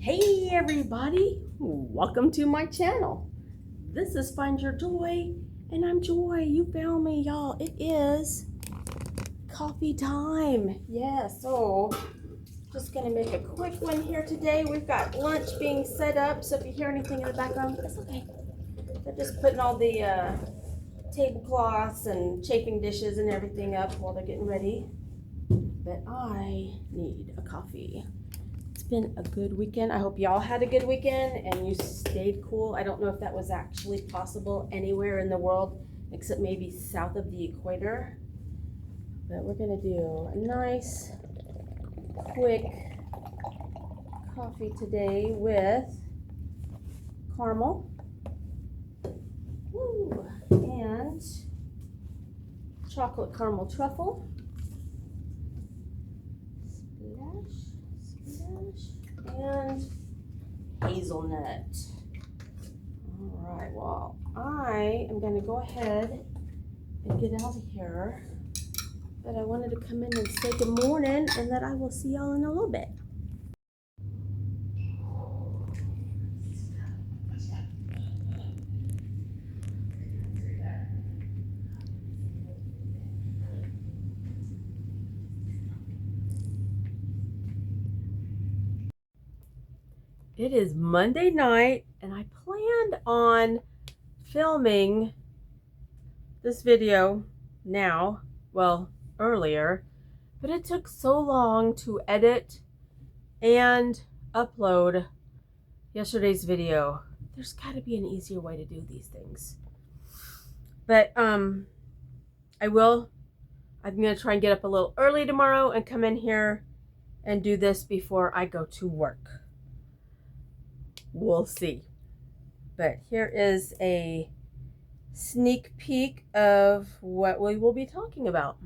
Hey everybody, welcome to my channel. This is Find Your Joy, and I'm Joy. You found me, y'all. It is coffee time. Yeah, so just gonna make a quick one here today. We've got lunch being set up, so if you hear anything in the background, that's okay. They're just putting all the tablecloths and chafing dishes and everything up while they're getting ready. But I need a coffee. It's been a good weekend. I hope y'all had a good weekend and you stayed cool. I don't know if that was actually possible anywhere in the world except maybe south of the equator. But we're gonna do a nice, quick coffee today with caramel. Woo, and chocolate caramel truffle. And hazelnut. All right, well, I am going to go ahead and get out of here. But I wanted to come in and say good morning and that I will see y'all in a little bit. It is Monday night, and I planned on filming this video now, well, earlier, but it took so long to edit and upload yesterday's video. There's got to be an easier way to do these things. But I'm going to try and get up a little early tomorrow and come in here and do this before I go to work. We'll see. But here is a sneak peek of what we will be talking about.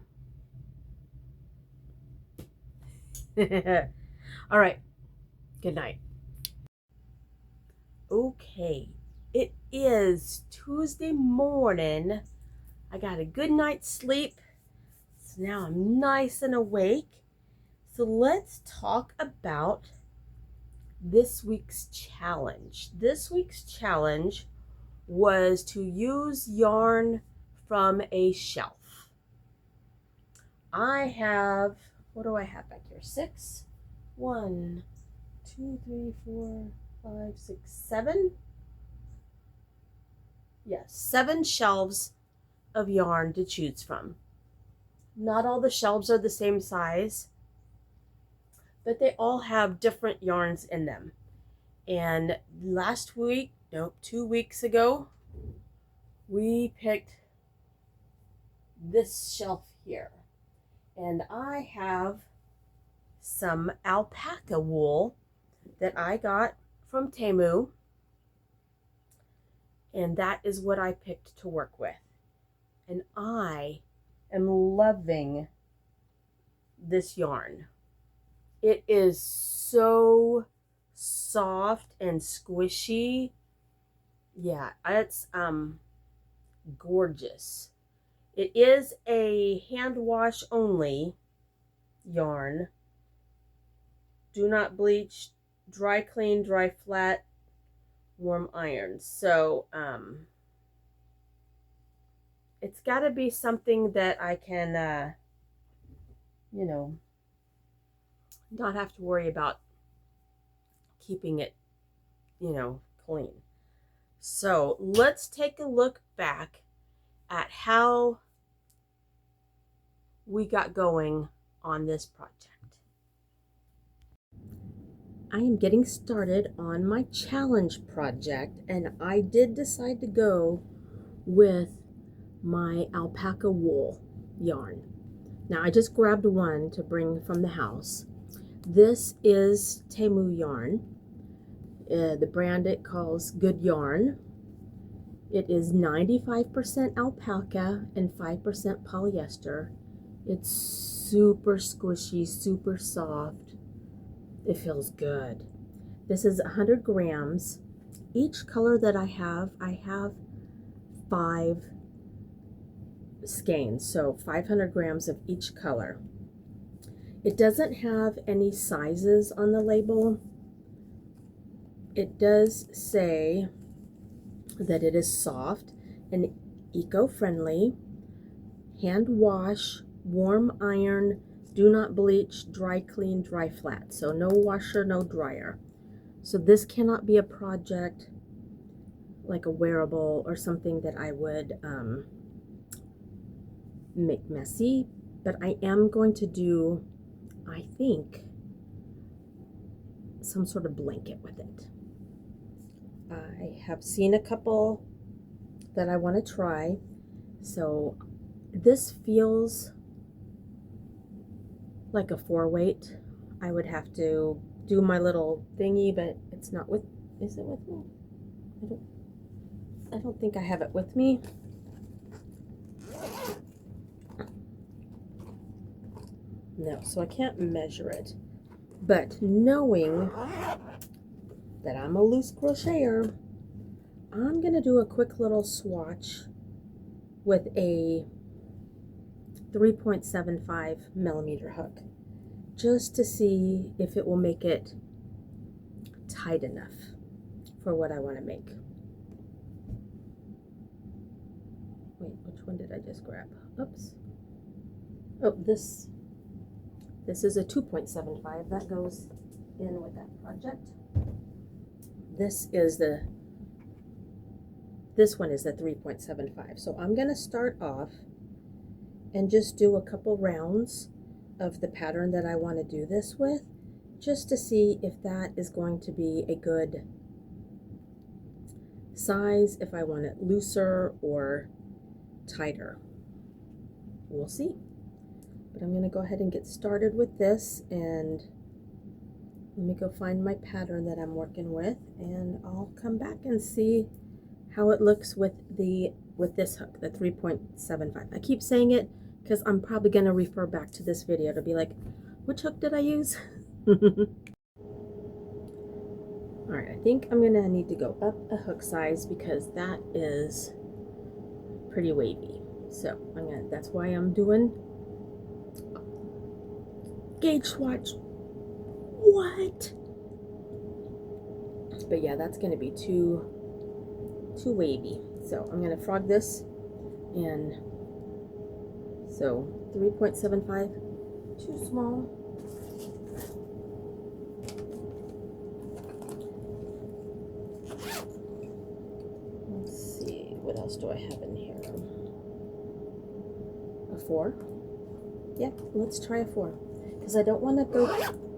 All right. Good night. Okay. It is Tuesday morning. I got a good night's sleep. So now I'm nice and awake. So let's talk about this week's challenge. This week's challenge was to use yarn from a shelf. I have, what do I have back here? 6, 1, 2, 3, 4, 5, 6, 7. Yes, 7 shelves of yarn to choose from. Not all the shelves are the same size, but they all have different yarns in them. And last week, no, 2 weeks ago, we picked this shelf here. And I have some alpaca wool that I got from Temu. And that is what I picked to work with. And I am loving this yarn. It is so soft and squishy. Yeah, it's gorgeous. It is a hand wash only yarn. Do not bleach, dry clean, dry flat, warm iron. So it's got to be something that I can not have to worry about keeping it, clean. So let's take a look back at how we got going on this project. I am getting started on my challenge project, and I did decide to go with my alpaca wool yarn. Now I just grabbed one to bring from the house. This is Temu yarn. The brand it calls Good Yarn. It is 95% alpaca and 5% polyester. It's super squishy, super soft. It feels good. This is 100 grams. Each color that I have 5 skeins, so 500 grams of each color. It doesn't have any sizes on the label, it does say that it is soft and eco-friendly, hand wash, warm iron, do not bleach, dry clean, dry flat. So no washer, no dryer. So this cannot be a project like a wearable or something that I would make messy, but I am going to do, I think, some sort of blanket with it. I have seen a couple that I want to try. So this feels like a 4-weight. I would have to do my little thingy, but it's not with, is it with me? I don't think I have it with me. No, so I can't measure it. But knowing that I'm a loose crocheter, I'm gonna do a quick little swatch with a 3.75 millimeter hook, just to see if it will make it tight enough for what I want to make. Wait, which one did I just grab? Oops. Oh, this is a 2.75. That goes in with that project. This one is the 3.75. So I'm going to start off and just do a couple rounds of the pattern that I want to do this with, just to see if that is going to be a good size, if I want it looser or tighter. We'll see. But I'm going to go ahead and get started with this, and let me go find my pattern that I'm working with, and I'll come back and see how it looks with this hook, the 3.75. I keep saying it because I'm probably going to refer back to this video to be like, which hook did I use? Alright, I think I'm going to need to go up a hook size because that is pretty wavy. So that's why I'm doing gauge swatch. What? But yeah, that's going to be too wavy. So I'm going to frog this, and so 3.75, too small. Let's see, what else do I have in here? A 4? Yeah, let's try a 4. Because I don't want to go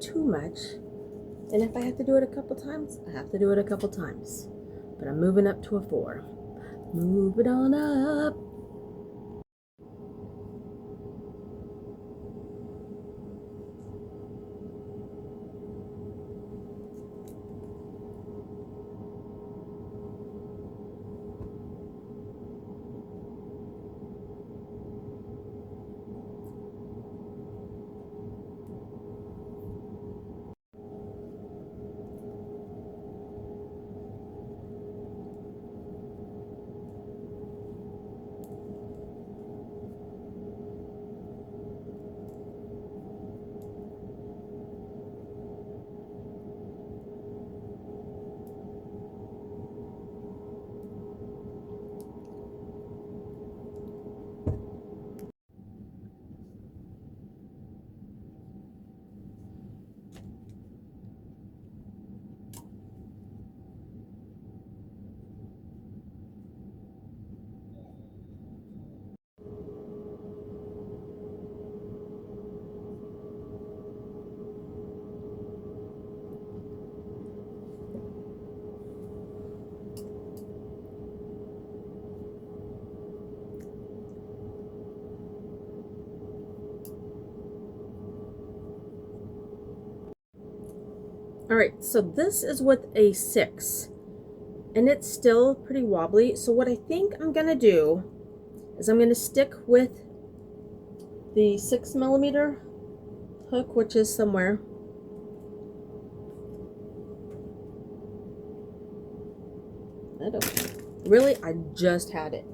too much. And if I have to do it a couple times, I have to do it a couple times. But I'm moving up to a 4. Move it on up. All right, so this is with a 6, and it's still pretty wobbly. So what I think I'm gonna do is I'm gonna stick with the 6 millimeter hook, which is somewhere. I just had it.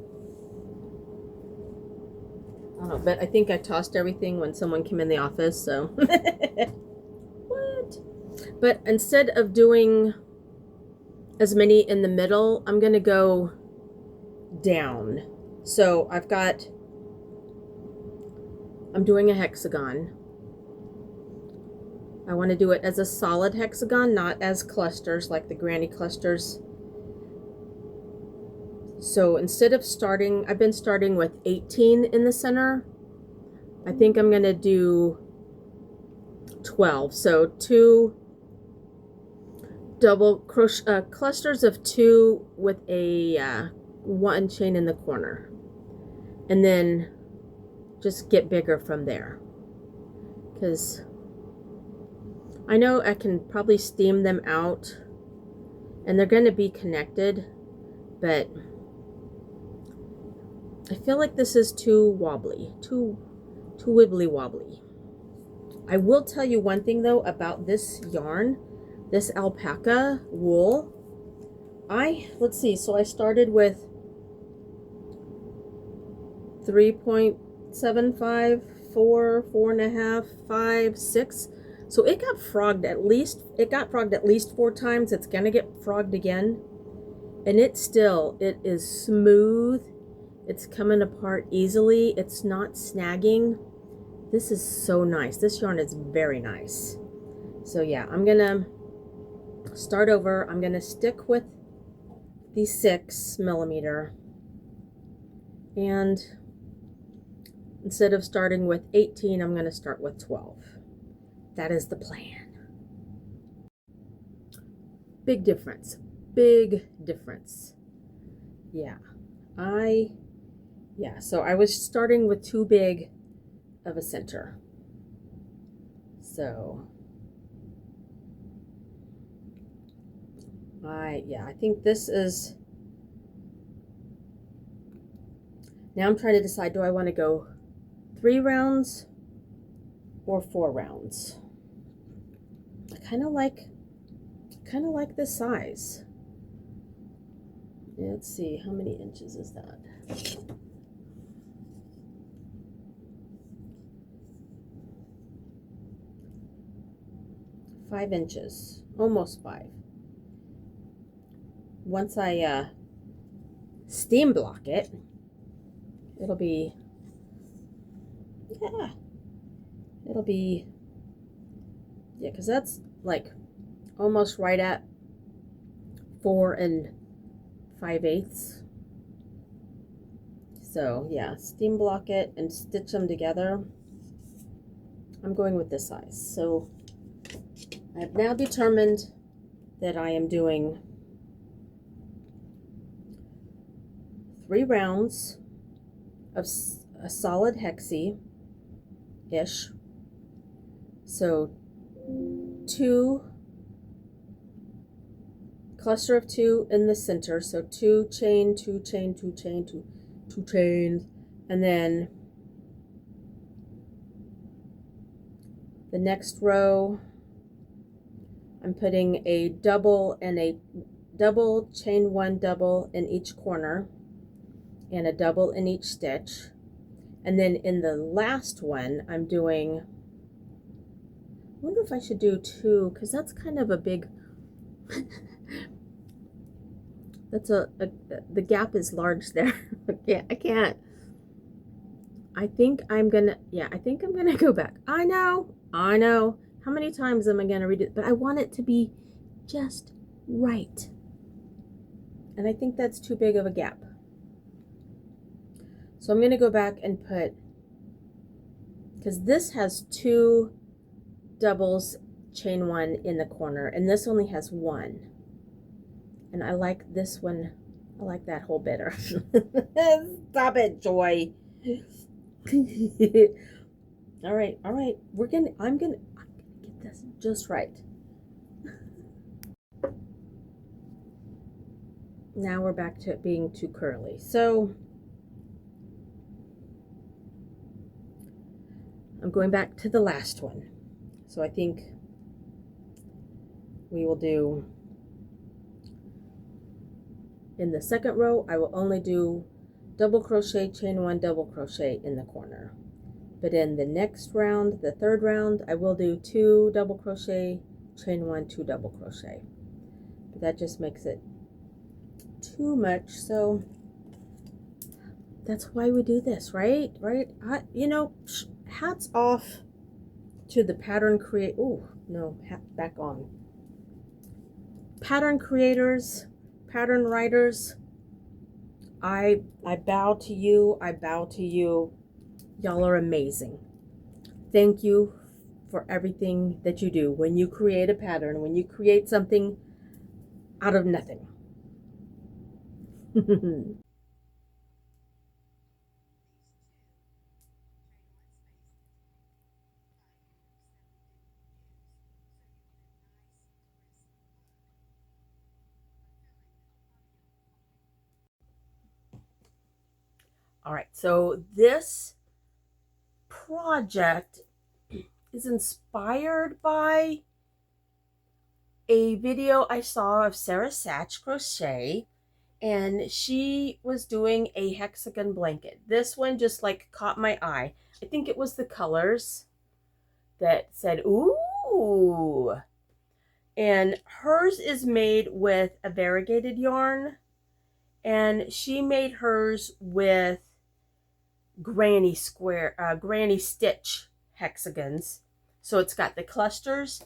I don't know, but I think I tossed everything when someone came in the office, so. What? But instead of doing as many in the middle, I'm going to go down. So I'm doing a hexagon. I want to do it as a solid hexagon, not as clusters like the granny clusters. So instead of I've been starting with 18 in the center. I think I'm going to do 12. So 2 double crochet clusters of 2 with a 1 chain in the corner. And then just get bigger from there. Because I know I can probably steam them out and they're going to be connected, but I feel like this is too wobbly, too wibbly wobbly. I will tell you one thing though about this yarn, this alpaca wool. Let's see, so I started with 3.75, 4, 4.5, 5, 6. So it got frogged at least 4 times. It's gonna get frogged again. And it is smooth. It's coming apart easily. It's not snagging. This is so nice. This yarn is very nice. So yeah, I'm gonna start over. I'm gonna stick with the 6mm. And instead of starting with 18, I'm gonna start with 12. That is the plan. Big difference. Big difference. Yeah. So I was starting with too big of a center. So I think this is, now I'm trying to decide, do I want to go 3 rounds or 4 rounds? I kind of like this size. Let's see, how many inches is that? 5 inches, almost 5. Once I steam block it, it'll be, because that's like almost right at 4 5/8. So yeah, steam block it and stitch them together. I'm going with this size. So I've now determined that I am doing 3 rounds of a solid hexie-ish. So 2 cluster of 2 in the center. So 2 chain, 2 chain, 2 chain, 2 chains, and then the next row I'm putting a double and a double, chain 1 double in each corner and a double in each stitch. And then in the last one I'm doing, I wonder if I should do 2, because that's kind of a big that's the gap is large there. I can't. I think I'm gonna go back. I know. How many times am I gonna redo it? But I want it to be just right. And I think that's too big of a gap. So I'm gonna go back and put, because this has 2 doubles, chain 1 in the corner, and this only has 1. And I like this one. I like that hole better. Stop it, Joy. All right. I'm gonna get this just right. Now we're back to it being too curly. So I'm going back to the last one. So I think we will do, in the second row, I will only do double crochet, chain 1, double crochet in the corner. But in the next round, the third round, I will do 2 double crochet, chain 1, 2 double crochet. that just makes it too much. So that's why we do this, right? Right? You know, hats off to the pattern create. Oh no, hat back on. Pattern creators, pattern writers. I bow to you. I bow to you. Y'all are amazing. Thank you for everything that you do. When you create a pattern, when you create something out of nothing. All right, so this project is inspired by a video I saw of Sarah Satch Crochet, and she was doing a hexagon blanket. This one just like caught my eye. I think it was the colors that said, ooh. And hers is made with a variegated yarn, and she made hers with granny stitch hexagons. So it's got the clusters,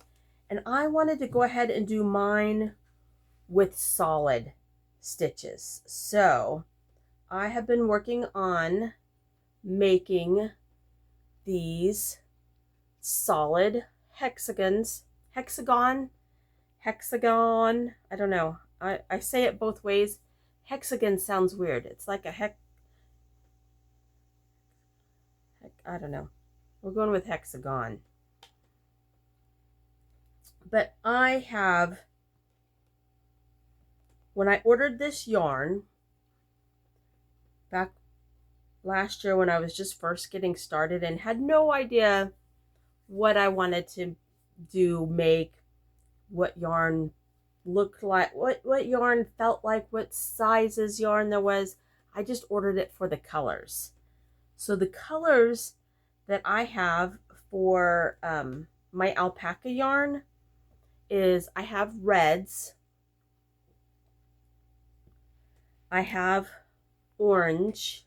and I wanted to go ahead and do mine with solid stitches. So I have been working on making these solid hexagons. Hexagon, I don't know. I say it both ways. Hexagon sounds weird. It's like a heck, I don't know. We're going with hexagon. But I have, when I ordered this yarn back last year when I was just first getting started and had no idea what I wanted to do, make, what yarn looked like, what yarn felt like, what sizes yarn there was. I just ordered it for the colors. So the colors that I have for my alpaca yarn is I have reds, I have orange,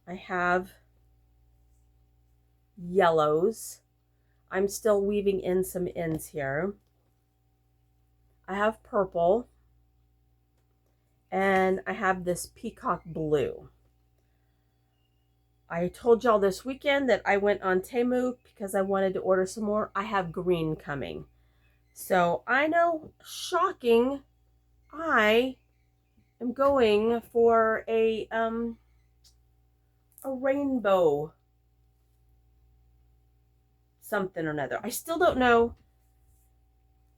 I have yellows. I'm still weaving in some ends here. I have purple, and I have this peacock blue. I told y'all this weekend that I went on Temu because I wanted to order some more. I have green coming. So I know, shocking, I am going for a rainbow something or another. I still don't know.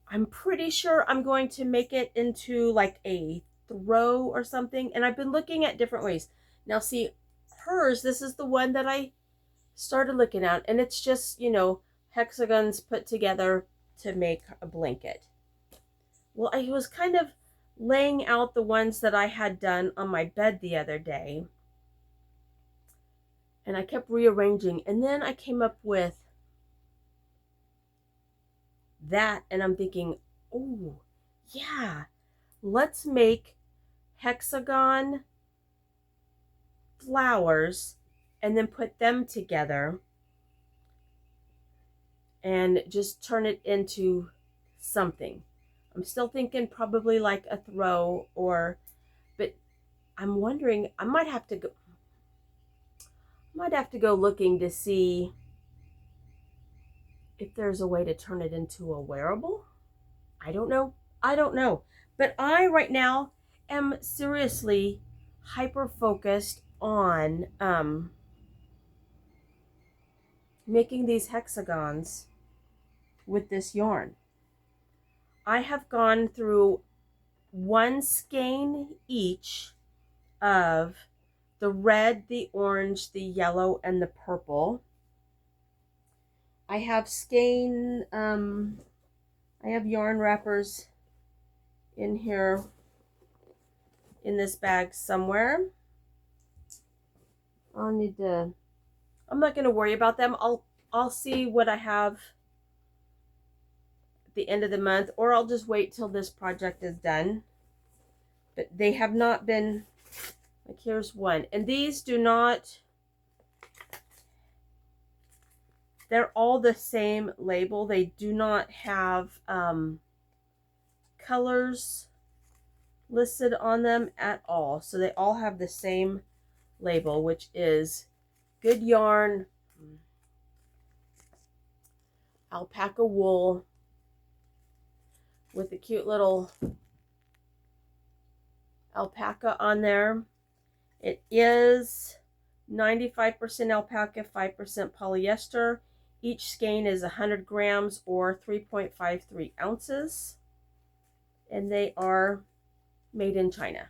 I'm pretty sure I'm going to make it into like a throw or something. And I've been looking at different ways. Now see, hers, this is the one that I started looking at. And it's just, you know, hexagons put together to make a blanket. Well, I was kind of laying out the ones that I had done on my bed the other day. And I kept rearranging. And then I came up with that, and I'm thinking, oh yeah, let's make hexagon flowers and then put them together and just turn it into something. I'm still thinking probably like a throw, or, but I'm wondering, I might have to go looking to see if there's a way to turn it into a wearable. I don't know. But I right now am seriously hyper focused on making these hexagons with this yarn. I have gone through one skein each of the red, the orange, the yellow, and the purple. I have skein, I have yarn wrappers in here in this bag somewhere. I'm not going to worry about them. I'll see what I have the end of the month, or I'll just wait till this project is done. But they have not been, like here's one. And these do not, they're all the same label. They do not have colors listed on them at all. So they all have the same label, which is good yarn, alpaca wool, with a cute little alpaca on there. It is 95% alpaca, 5% polyester. Each skein is 100 grams or 3.53 ounces. And they are made in China.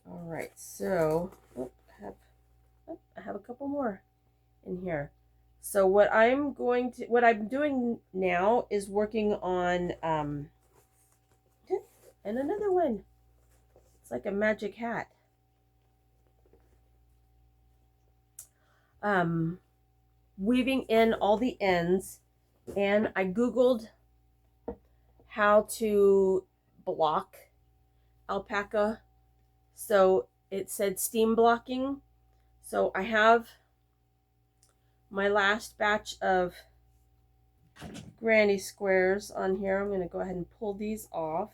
All right, so I have a couple more in here. So what I'm doing now is working on and another one. It's like a magic hat. Weaving in all the ends, and I googled how to block alpaca. So it said steam blocking. So I have my last batch of granny squares on here. I'm going to go ahead and pull these off.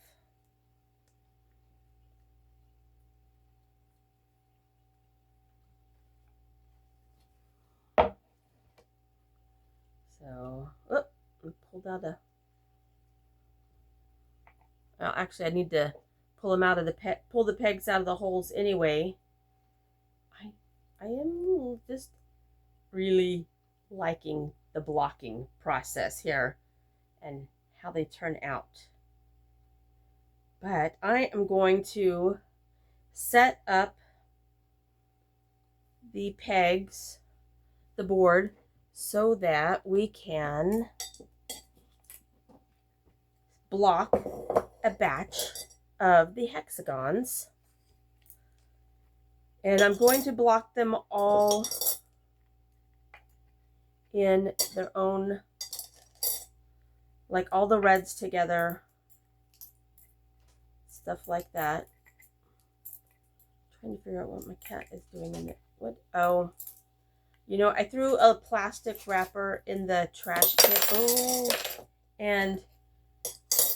So, I pulled out a, well, actually I need to pull them out of pull the pegs out of the holes anyway. I am just really liking the blocking process here and how they turn out. But I am going to set up the pegs, the board, so that we can block a batch of the hexagons. And I'm going to block them all in their own, like all the reds together, stuff like that. I'm trying to figure out what my cat is doing in it. What? Oh, you know, I threw a plastic wrapper in the trash can. Oh, and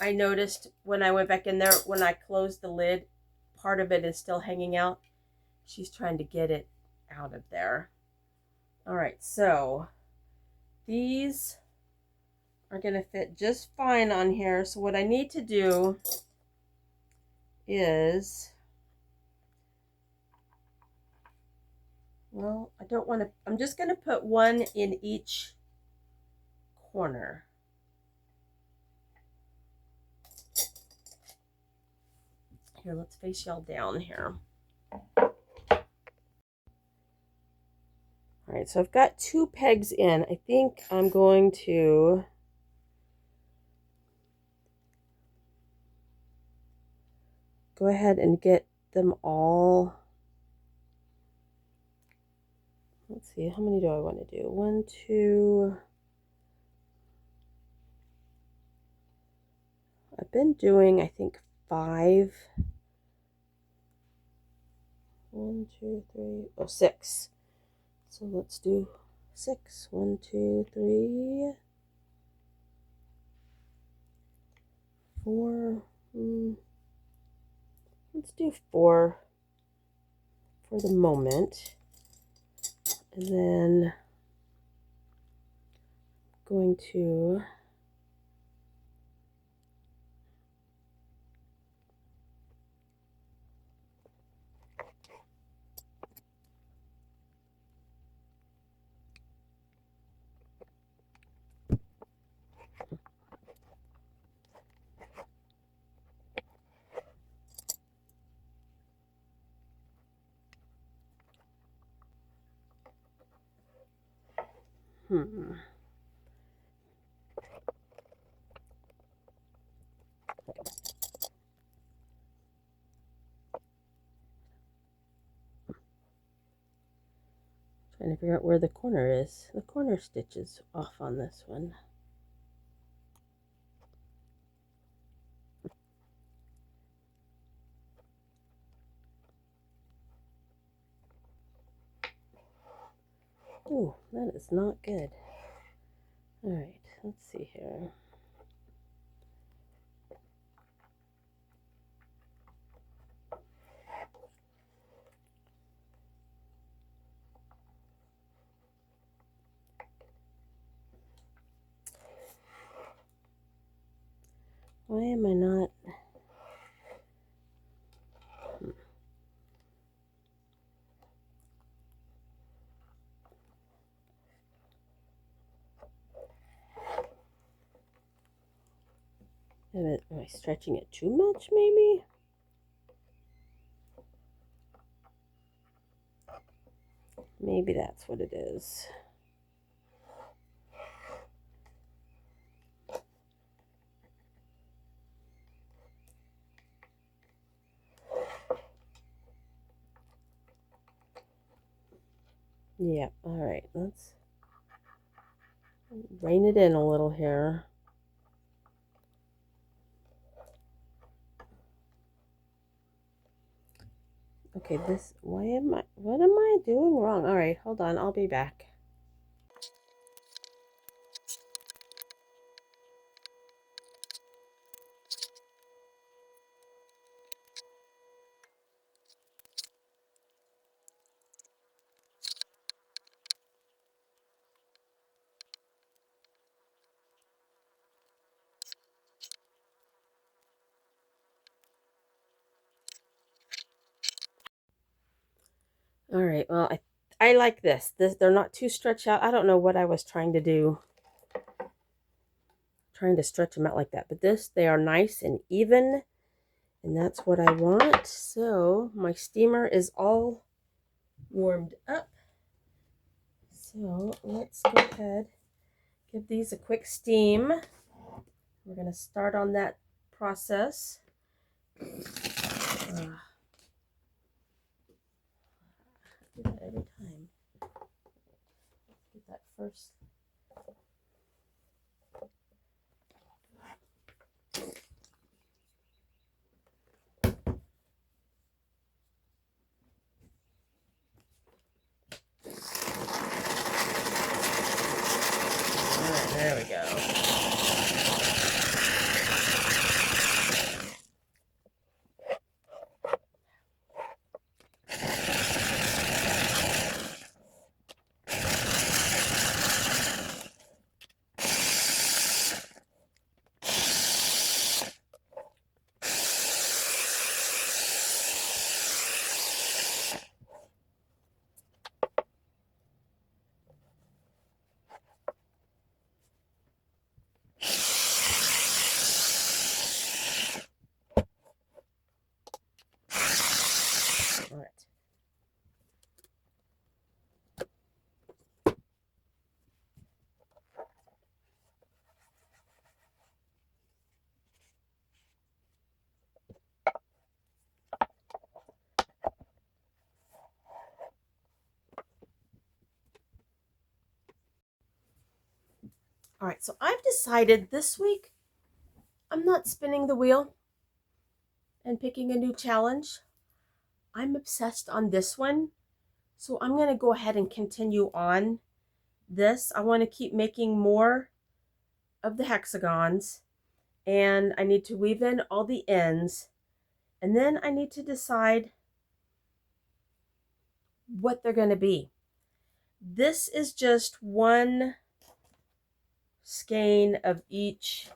I noticed when I went back in there, when I closed the lid, part of it is still hanging out. She's trying to get it out of there. All right, so these are going to fit just fine on here. So what I need to do is, well, I don't want to, I'm just going to put one in each corner. Here, let's face y'all down here. All right, so I've got 2 pegs in. I think I'm going to go ahead and get them all. Let's see, how many do I want to do? 1, 2. I've been doing, I think, 5. 1, 2, 3, oh, 6. So let's do 6. 1, 2, 3, 4. Let's do 4 for the moment. And then I'm going to trying to figure out where the corner is. The corner stitch is off on this one. Ooh, that is not good. All right, let's see here. Why am I not? Am I stretching it too much, maybe? Maybe that's what it is. Yeah, all right, let's rein it in a little here. Okay, what am I doing wrong? All right, hold on, I'll be back. All right, well, I like this. They're not too stretched out. I don't know what I was trying to do, trying to stretch them out like that. But they are nice and even, and that's what I want. So my steamer is all warmed up. So let's go ahead, give these a quick steam. We're going to start on that process. Do that every time. Get that first. All right, there we go. All right. All right, so I've decided this week I'm not spinning the wheel and picking a new challenge. I'm obsessed on this one. So I'm going to go ahead and continue on this. I want to keep making more of the hexagons, and I need to weave in all the ends, and then I need to decide what they're going to be. This is just one skein of each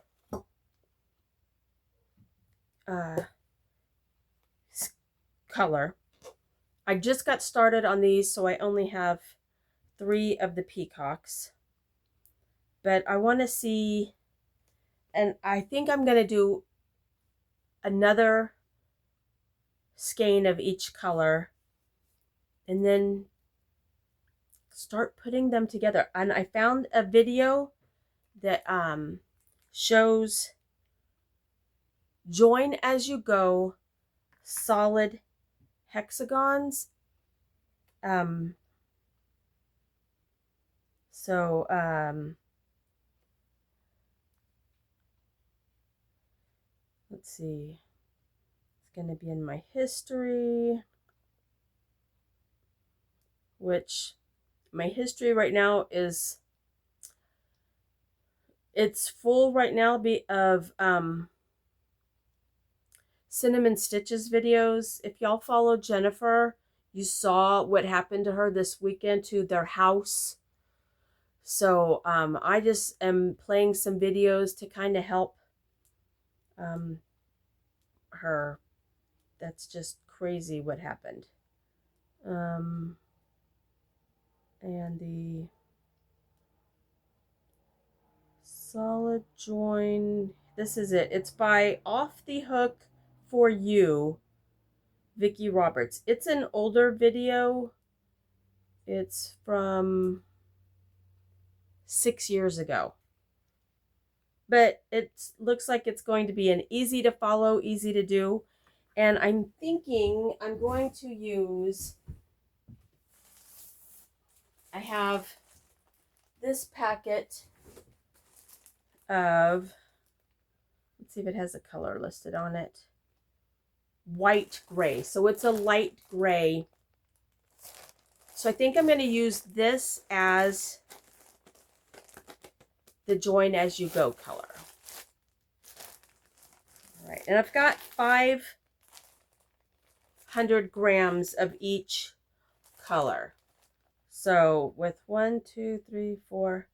color. I just got started on these, so I only have 3 of the peacocks. But I want to see, and I think I'm going to do another skein of each color and then start putting them together. And I found a video that shows join as you go solid hexagons. Let's see. It's going to be in my history, which my history right now is, it's full right now of Cinnamon Stitches videos. If y'all follow Jennifer, you saw what happened to her this weekend to their house. So I just am playing some videos to kind of help her. That's just crazy what happened. And the solid join, this is it. It's by Off the Hook for You, Vicki Roberts. It's an older video. It's from 6 years ago. But it looks like it's going to be an easy to follow, easy to do. And I'm thinking I'm going to use, I have this packet of, let's see if it has a color listed on it. White gray. So it's a light gray. So I think I'm going to use this as the join as you go color. All right, and I've got 500 grams of each color. So with 1, 2, 3, 4,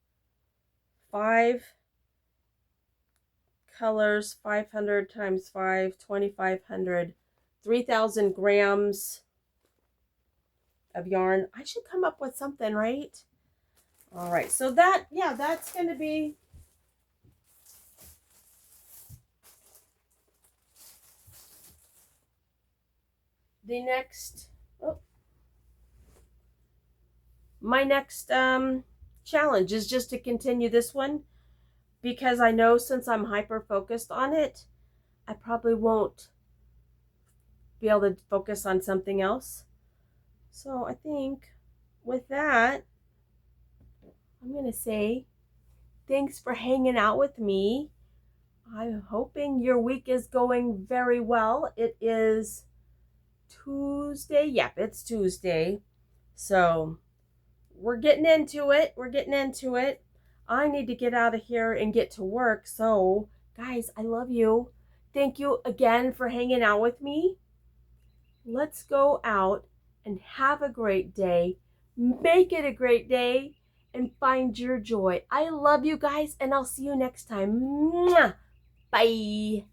5 colors, 500 times 5, 2,500, 3,000 grams of yarn. I should come up with something, right? All right, so that, yeah, that's going to be the next, my next challenge is just to continue this one, because I know since I'm hyper focused on it, I probably won't be able to focus on something else. So I think with that, I'm going to say thanks for hanging out with me. I'm hoping your week is going very well. It is Tuesday. Yep, it's Tuesday. So we're getting into it. We're getting into it. I need to get out of here and get to work. So guys, I love you. Thank you again for hanging out with me. Let's go out and have a great day. Make it a great day and find your joy. I love you guys, and I'll see you next time. Mwah! Bye.